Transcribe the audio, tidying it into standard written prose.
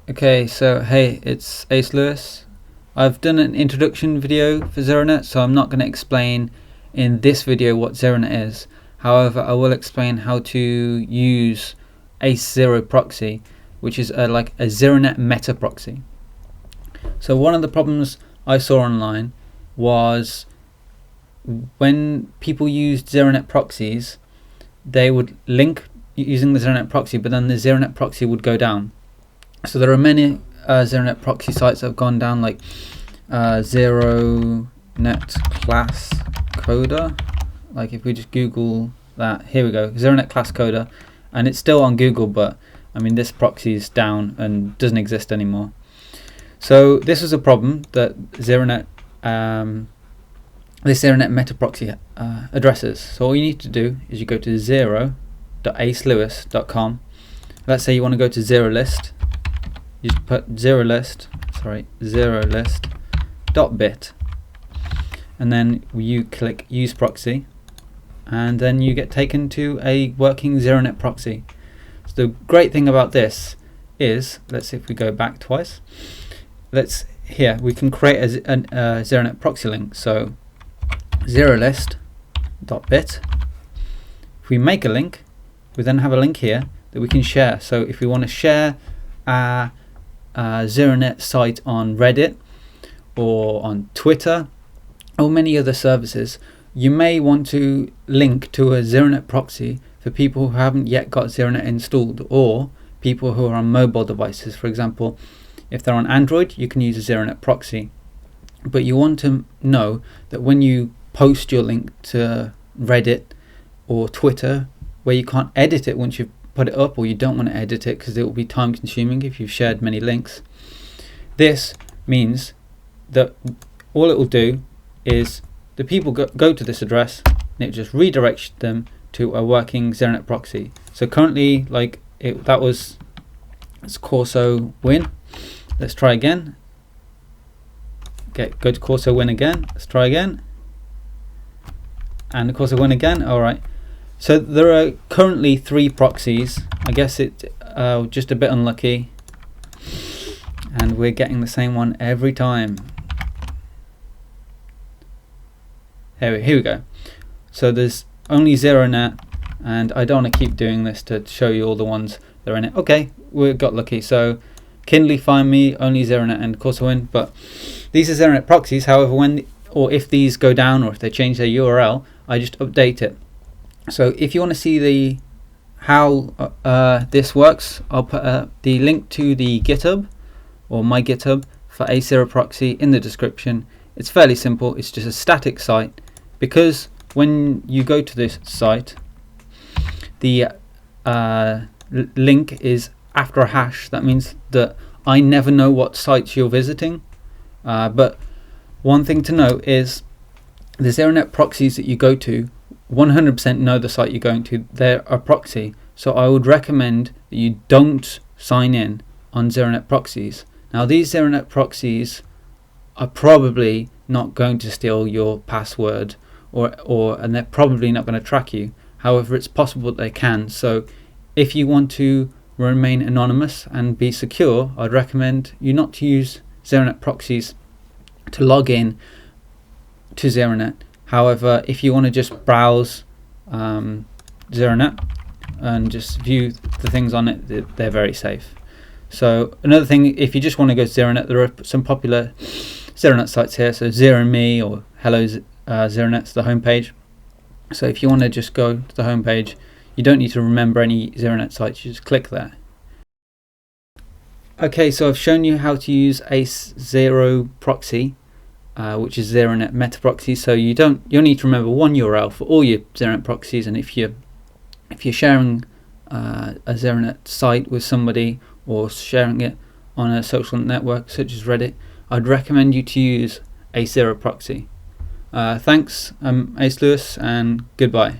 Okay, so hey, it's AceLewis. I've done an introduction video for ZeroNet, so I'm not going to explain in this video what ZeroNet is. However, I will explain how to use AceZeroProxy, which is like a ZeroNet Meta Proxy. So one of the problems I saw online was when people used ZeroNet proxies, they would link using the ZeroNet proxy, but then the ZeroNet proxy would go down. So there are many ZeroNet proxy sites that have gone down, like ZeroNet Class Coder. Like if we just Google that, here we go, ZeroNet Class Coder, and it's still on Google, but I mean this proxy is down and doesn't exist anymore. So this is a problem that ZeroNet, this ZeroNet Meta Proxy addresses. So all you need to do is you go to zero.acelewis.com. Let's say you want to go to ZeroList. You just put zerolist.bit, and then you click use proxy, and then you get taken to a working ZeroNet proxy. So the great thing about this is, let's see if we go back twice. Here we can create a ZeroNet proxy link. So zerolist.bit. If we make a link, we then have a link here that we can share. So if we want to share our ZeroNet site on Reddit or on Twitter or many other services, you may want to link to a ZeroNet proxy for people who haven't yet got ZeroNet installed, or people who are on mobile devices. For example, if they're on Android, you can use a ZeroNet proxy, but you want to know that when you post your link to Reddit or Twitter, where you can't edit it once you've put it up, or you don't want to edit it because it will be time consuming if you've shared many links. This means that all it will do is the people go to this address and it just redirects them to a working ZeroNet proxy. So currently, like it's Corso win. Let's try again. Go to Corso win again. Let's try again. And of course I win again. Alright. So there are currently 3 proxies. I guess it's just a bit unlucky, and we're getting the same one every time. Here we go. So there's only ZeroNet, and I don't want to keep doing this to show you all the ones that are in it. Okay, we got lucky. So Kindly, Find Me, only ZeroNet, and of course I win. But these are ZeroNet proxies. However, if these go down, or if they change their URL, I just update it. So if you want to see how this works, I'll put the link to the GitHub or my GitHub for AceZeroProxy in the description. It's fairly simple. It's just a static site, because when you go to this site, the link is after a hash. That means that I never know what sites you're visiting. But one thing to know is the ZeroNet proxies that you go to 100% know the site you're going to. They're a proxy, so I would recommend that you don't sign in on ZeroNet proxies. Now these ZeroNet proxies are probably not going to steal your password, and they're probably not going to track you. However, it's possible that they can. So if you want to remain anonymous and be secure, I'd recommend you not to use ZeroNet proxies to log in to ZeroNet. However, if you want to just browse ZeroNet and just view the things on it, they're very safe. So another thing, if you just want to go to ZeroNet, there are some popular ZeroNet sites here. So ZeroMe or Hello ZeroNet's the homepage. So if you want to just go to the homepage, you don't need to remember any ZeroNet sites, you just click there. Okay, so I've shown you how to use AceZeroProxy, which is ZeroNet Meta Proxy. So you need to remember one URL for all your ZeroNet proxies, and if you're sharing a ZeroNet site with somebody or sharing it on a social network such as Reddit, I'd recommend you to use AceZeroProxy. Thanks, I'm AceLewis, and goodbye.